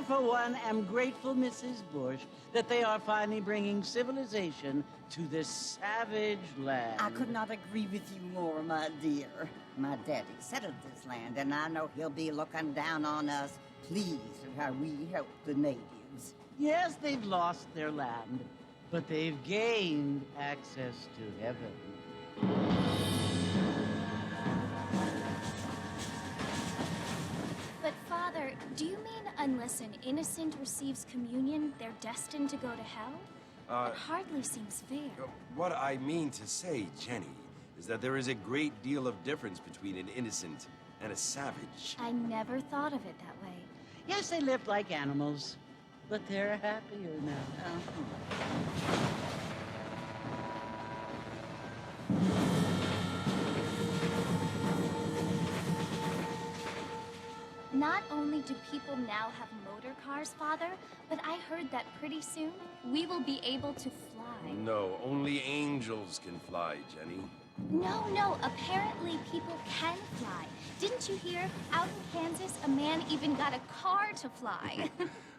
for one, am grateful, Mrs. Bush, that they are finally bringing civilization to this savage land. I could not agree with you more, my dear. My daddy settled this land, and I know he'll be looking down on us, pleased at how we help the natives. Yes, they've lost their land, but they've gained access to heaven. But, Father, do you mean unless an innocent receives communion, they're destined to go to hell? It hardly seems fair. What I mean to say, Jenny, is that there is a great deal of difference between an innocent and a savage. I never thought of it that way. Yes, they lived like animals, but they're happier now. Not only do people now have motor cars, Father, but I heard that pretty soon we will be able to fly. No, only angels can fly, Jenny. No, apparently people can fly. Didn't you hear? Out in Kansas, a man even got a car to fly.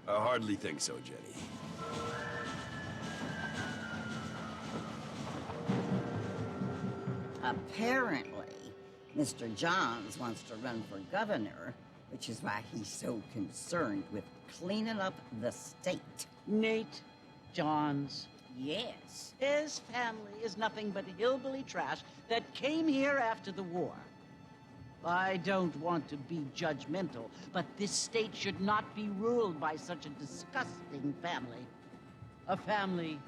I hardly think so, Jenny. Apparently, Mr. Johns wants to run for governor, which is why he's so concerned with cleaning up the state. Nate Johns. Yes. His family is nothing but hillbilly trash that came here after the war. I don't want to be judgmental, but this state should not be ruled by such a disgusting family. A family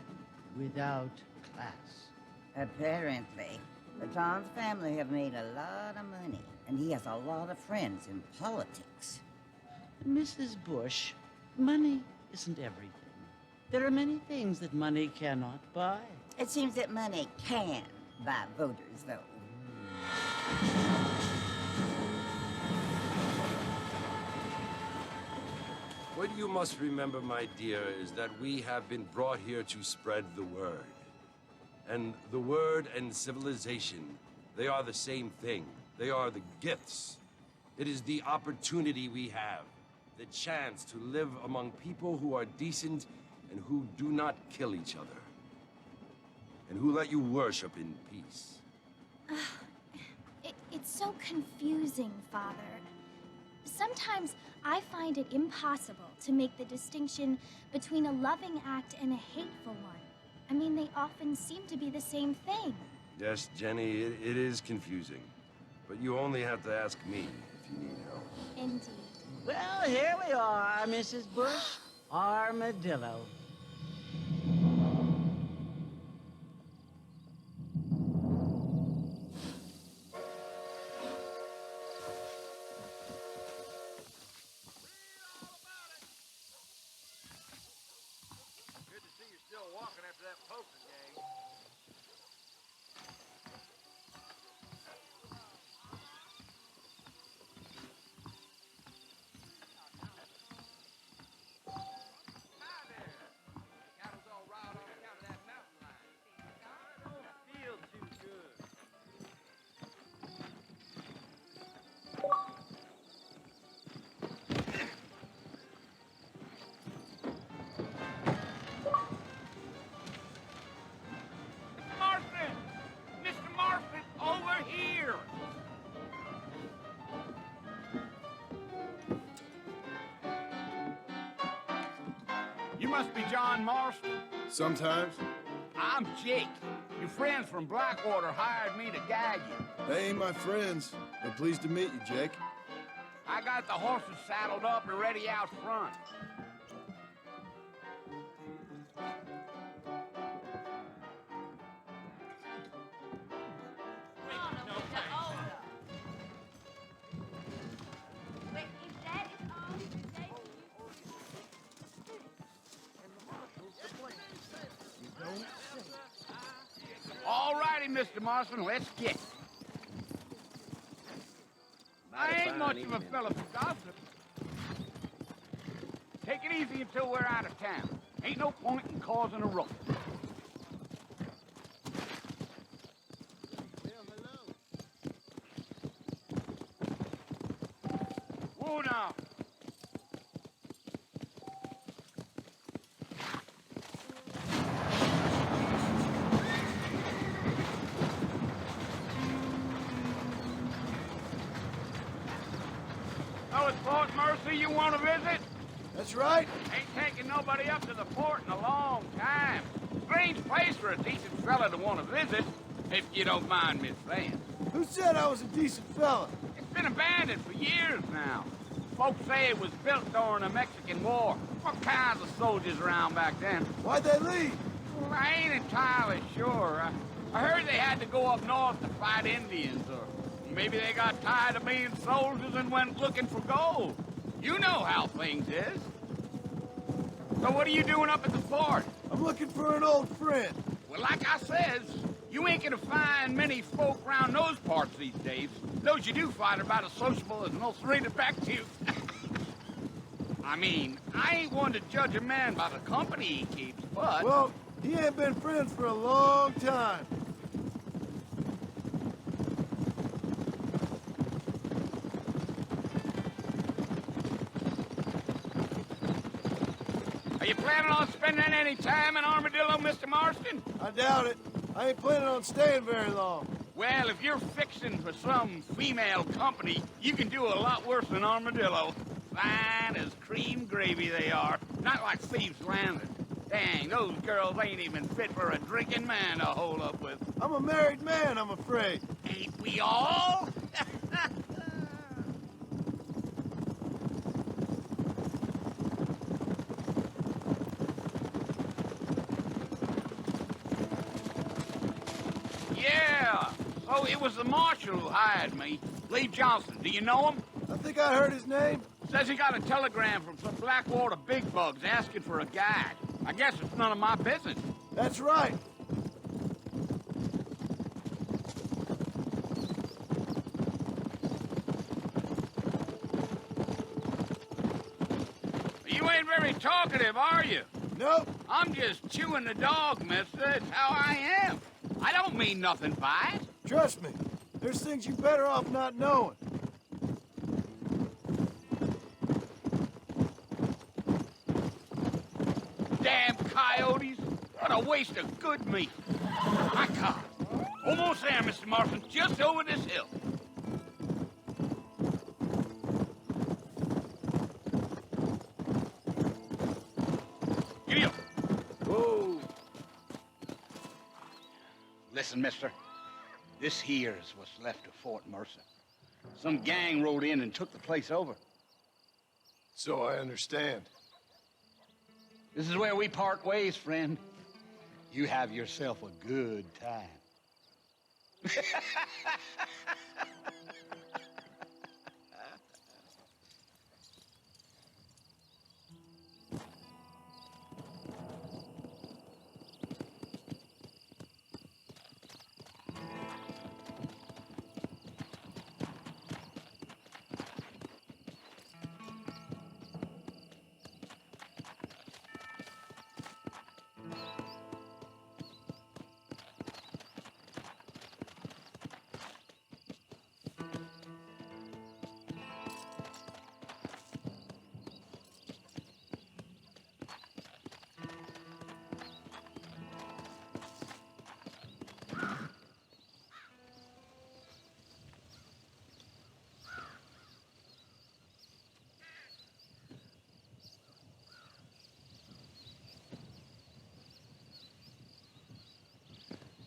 without class. Apparently, the Johns family have made a lot of money, and he has a lot of friends in politics. Mrs. Bush, money isn't everything. There are many things that money cannot buy. It seems that money can buy voters, though. What you must remember, my dear, is that we have been brought here to spread the word. And the word and civilization, they are the same thing. They are the gifts. It is the opportunity we have, the chance to live among people who are decent and who do not kill each other, and who let you worship in peace. It's so confusing, Father. Sometimes I find it impossible to make the distinction between a loving act and a hateful one. I mean, they often seem to be the same thing. Yes, Jenny, it is confusing. But you only have to ask me if you need help. Indeed. Well, here we are, Mrs. Bush. Armadillo. Good to see you still walking after that poker gang. Hi there. Cattle's all riled on account of that mountain lion. I don't feel too good. Marfin! Mr. Marfin, over here! You must be John Marston. Sometimes. I'm Jake. Your friends from Blackwater hired me to guide you. They ain't my friends, but pleased to meet you, Jake. I got the horses saddled up and ready out front. All righty, Mr. Marston, let's get it. I ain't much of a fella for gossip. Take it easy until we're out of town. Ain't no point in causing a ruckus. Whoa now. you want to visit? That's right. Ain't taking nobody up to the fort in a long time. Strange place for a decent fella to want to visit, if you don't mind me saying. Who said I was a decent fella? It's been abandoned for years now. Folks say it was built during the Mexican War. What kinds of soldiers around back then? Why'd they leave? Well, I ain't entirely sure. I heard they had to go up north to fight Indians, or maybe they got tired of being soldiers and went looking for gold. You know how things is. So what are you doing up at the fort? I'm looking for an old friend. Well, like I says, you ain't gonna find many folk around those parts these days. Those you do find are about as sociable as no three to back to. I mean, I ain't one to judge a man by the company he keeps, but... Well, he ain't been friends for a long time. Are you planning on spending any time in Armadillo, Mr. Marston? I doubt it. I ain't planning on staying very long. Well, if you're fixing for some female company, you can do a lot worse than Armadillo. Fine as cream gravy they are. Not like Thieves Landing. Dang, those girls ain't even fit for a drinking man to hold up with. I'm a married man, I'm afraid. Ain't we all? Yeah, so it was the marshal who hired me. Lee Johnson, do you know him? I think I heard his name. Says he got a telegram from some Blackwater big bugs asking for a guide. I guess it's none of my business. That's right. You ain't very talkative, are you? Nope. I'm just chewing the dog, mister. It's how I am. I don't mean nothing by it. Trust me. There's things you better off not knowing. Damn coyotes. What a waste of good meat. My car. Almost there, Mr. Marston. Just over this hill. Giddy up. Whoa. Listen, mister. This here's what's left of Fort Mercer. Some gang rode in and took the place over. So I understand. This is where we part ways, friend. You have yourself a good time.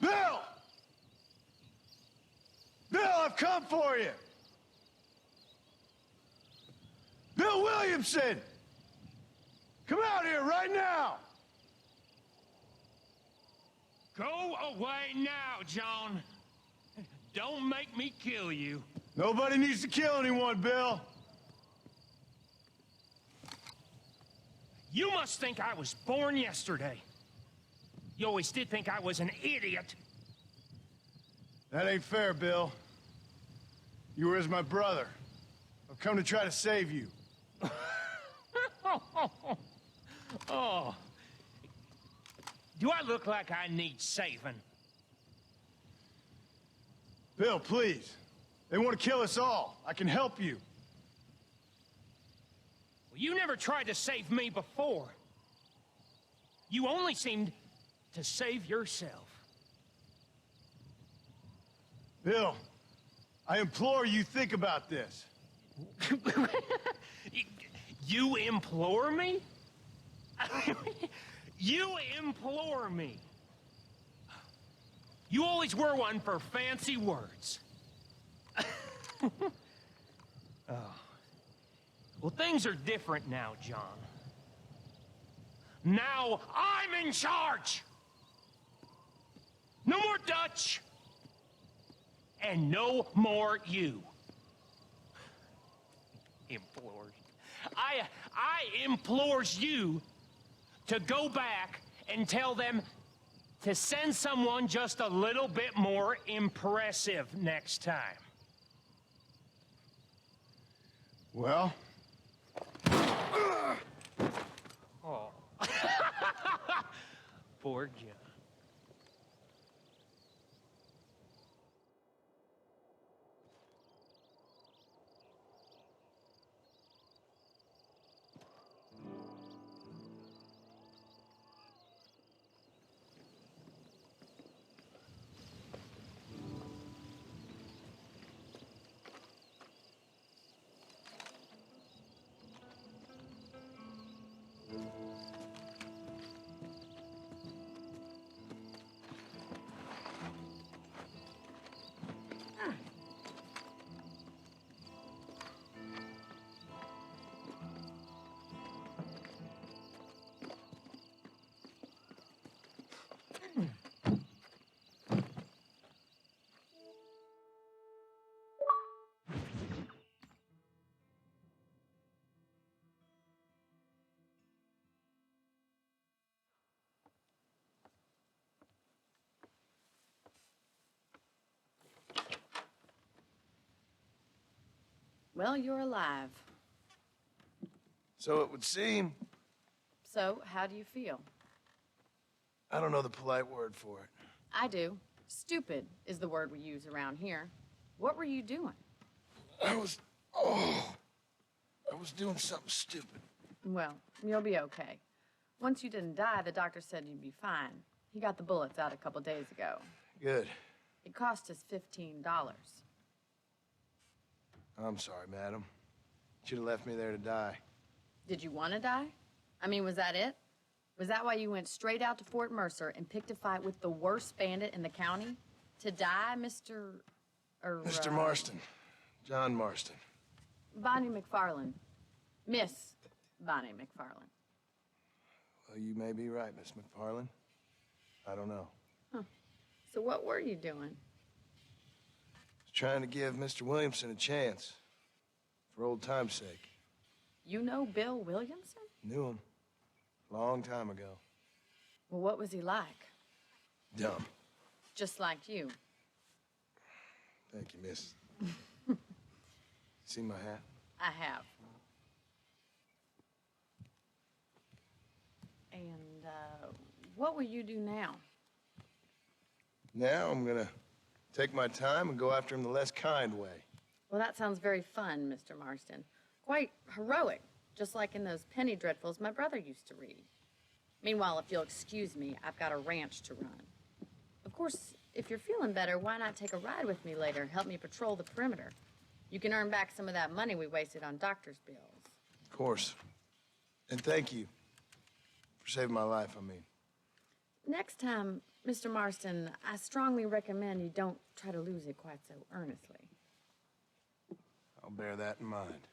Bill! Bill, I've come for you! Bill Williamson! Come out here right now! Go away now, John. Don't make me kill you. Nobody needs to kill anyone, Bill. You must think I was born yesterday. You always did think I was an idiot. That ain't fair, Bill. You were as my brother. I've come to try to save you. Oh. Do I look like I need saving? Bill, please. They want to kill us all. I can help you. Well, you never tried to save me before. You only seemed to save yourself. Bill, I implore you think about this. You implore me? You implore me. You always were one for fancy words. Oh. Well, things are different now, John. Now I'm in charge! No more Dutch! And no more you. Implores. I implores you to go back and tell them to send someone just a little bit more impressive next time. Well? Oh. Poor John. Well, you're alive. So it would seem. So, how do you feel? I don't know the polite word for it. I do. Stupid is the word we use around here. What were you doing? I was doing something stupid. Well, you'll be okay. Once you didn't die, the doctor said you'd be fine. He got the bullets out a couple days ago. Good. It cost us $15. I'm sorry, madam. Should have left me there to die. Did you want to die? I mean, was that it? Was that why you went straight out to Fort Mercer and picked a fight with the worst bandit in the county? To die, Mr. Mr. Marston. John Marston. Bonnie McFarland. Miss Bonnie McFarland. Well, you may be right, Miss McFarland. I don't know. Huh. So what were you doing? Trying to give Mr. Williamson a chance. For old time's sake. You know Bill Williamson? Knew him. Long time ago. Well, what was he like? Dumb. Just like you. Thank you, miss. See my hat? I have. And, what will you do now? Now I'm gonna take my time and go after him the less kind way. Well, that sounds very fun, Mr. Marston. Quite heroic, just like in those penny dreadfuls my brother used to read. Meanwhile, if you'll excuse me, I've got a ranch to run. Of course, if you're feeling better, why not take a ride with me later? Help me patrol the perimeter. You can earn back some of that money we wasted on doctor's bills. Of course. And thank you for saving my life, I mean. Next time, Mr. Marston, I strongly recommend you don't try to lose it quite so earnestly. I'll bear that in mind.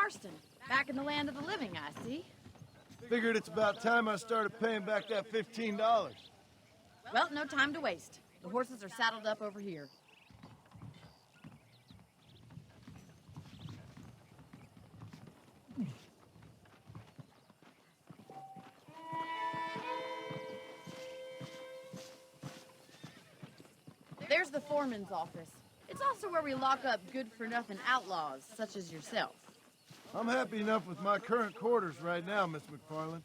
Marston. Back in the land of the living, I see. Figured it's about time I started paying back that $15. Well, no time to waste. The horses are saddled up over here. There's the foreman's office. It's also where we lock up good-for-nothing outlaws, such as yourself. I'm happy enough with my current quarters right now, Miss McFarland.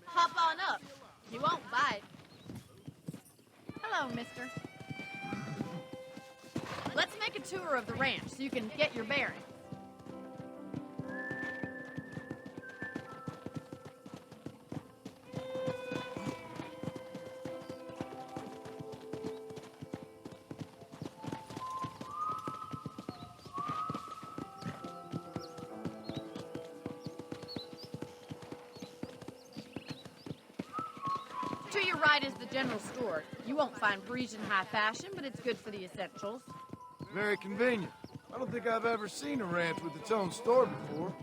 Hop on up. You won't bite. Hello, mister. Let's make a tour of the ranch so you can get your bearings. To your right is the general store. You won't find Parisian high fashion, but it's good for the essentials. Very convenient. I don't think I've ever seen a ranch with its own store before.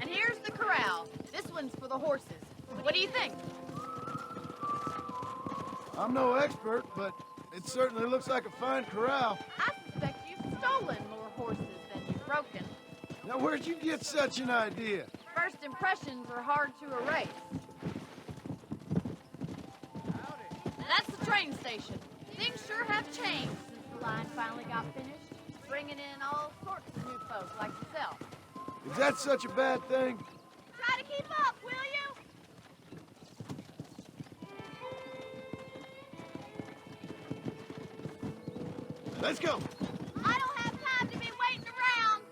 And here's the corral. This one's for the horses. What do you think? I'm no expert, but it certainly looks like a fine corral. I suspect you've stolen more horses than you've broken. Now, where'd you get such an idea? First impressions are hard to erase. That's the train station. Things sure have changed since the line finally got finished, bringing in all sorts of new folks like yourself. Is that such a bad thing? Try to keep up, will you? Let's go. I don't have time to be waiting around.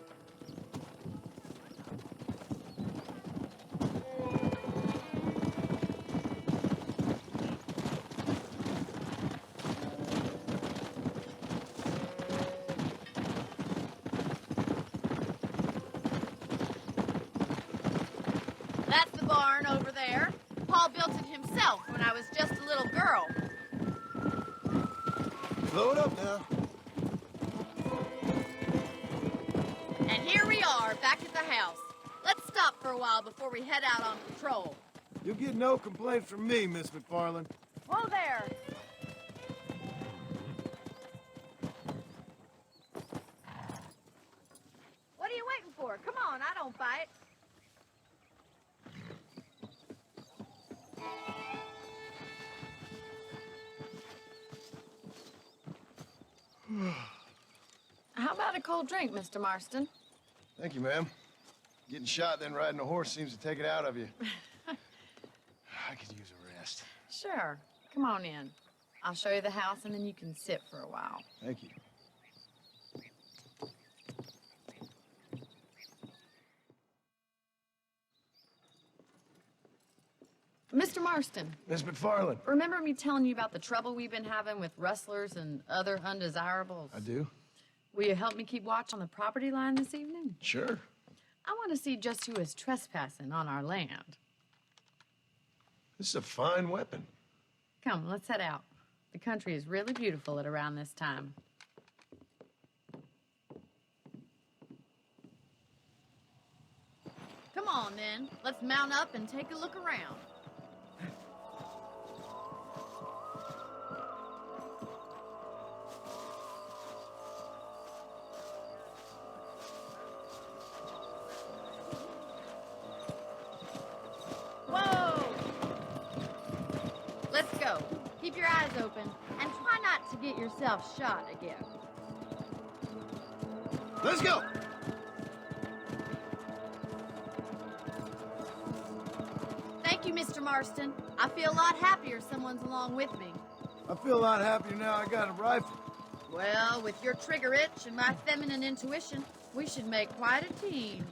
That's the barn over there. Paul built it himself when I was just a little girl. Blow it up now. And here we are, back at the house. Let's stop for a while before we head out on patrol. You'll get no complaints from me, Miss McFarland. Whoa there! What are you waiting for? Come on, I don't bite. How about a cold drink, Mr. Marston? Thank you, ma'am. Getting shot, then riding a horse seems to take it out of you. I could use a rest. Sure. Come on in. I'll show you the house, and then you can sit for a while. Thank you. Mr. Marston, Miss McFarland. remember me telling you about the trouble we've been having with rustlers and other undesirables? I do? Will you help me keep watch on the property line this evening? Sure. I want to see just who is trespassing on our land. This is a fine weapon. Come, let's head out. The country is really beautiful at around this time. Come on, then. Let's mount up and take a look around. Whoa! Let's go. Keep your eyes open and try not to get yourself shot again. Let's go! Thank you, Mr. Marston. I feel a lot happier someone's along with me. I feel a lot happier now I got a rifle. Well, with your trigger itch and my feminine intuition, we should make quite a team.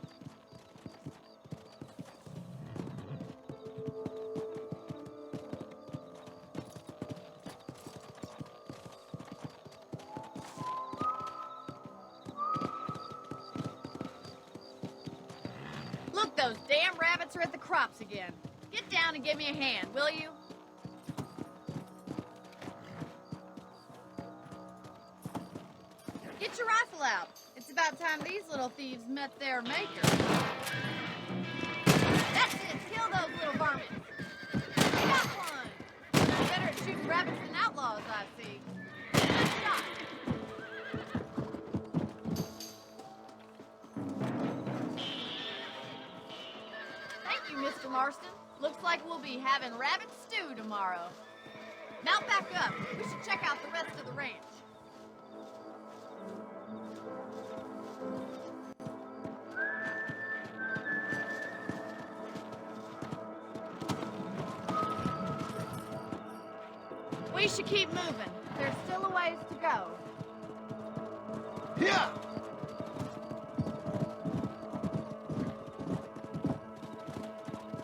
Look, those damn rabbits are at the crops again. Get down and give me a hand, will you? Get your rifle out. It's about time these little thieves met their maker. That's it. Kill those little varmints. You got one. You're better at shooting rabbits than outlaws, I see. Good shot. Thank you, Mr. Marston. Looks like we'll be having rabbit stew tomorrow. Mount back up. We should check out the rest of the ranch. We should keep moving. There's still a ways to go. Yeah!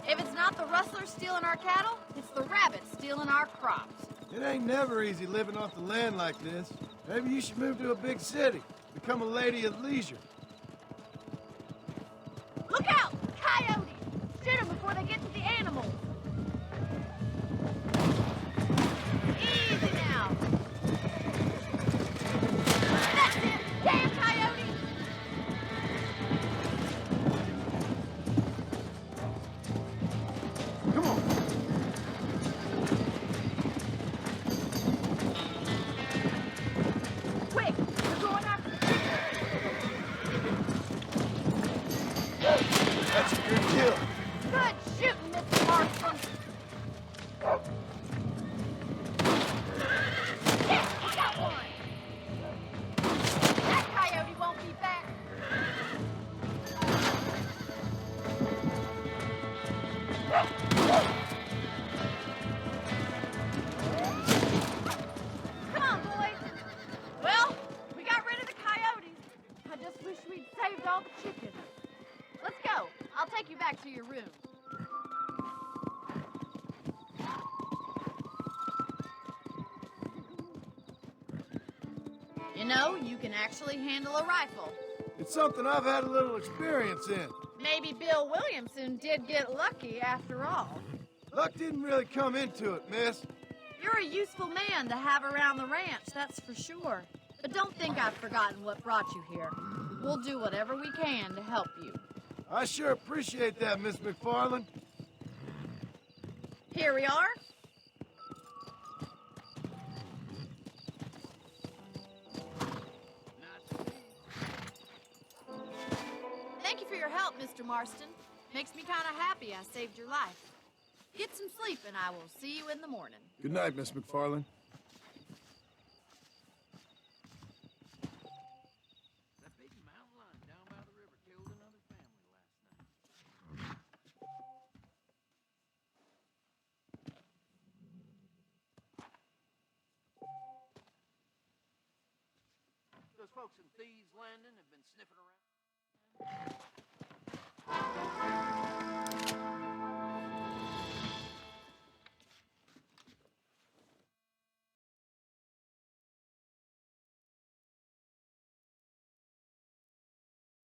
If it's not the rustlers stealing our cattle, it's the rabbits stealing our crops. It ain't never easy living off the land like this. Maybe you should move to a big city. Become a lady of leisure. Look out! Coyotes! Shoot them before they get to the animals. Easy now. That's it! Damn coyotes! Come on. Quick! We're going after the That's a good kill. Good shooting, Mr. Marston. Yeah, I got one. That coyote won't be back. Come on, boys. Well, we got rid of the coyotes. I just wish we'd saved all the chickens. Let's go. I'll take you back to your room. You know, you can actually handle a rifle. It's something I've had a little experience in. Maybe Bill Williamson did get lucky after all. Luck didn't really come into it, miss. You're a useful man to have around the ranch, that's for sure. But don't think I've forgotten what brought you here. We'll do whatever we can to help you. I sure appreciate that, Miss McFarland. Here we are. Thank you for your help, Mr. Marston. Makes me kind of happy I saved your life. Get some sleep and I will see you in the morning. Good night, Miss McFarland. That big mountain lion down by the river killed another family last night. Those folks in Thieves Landing have been sniffing around.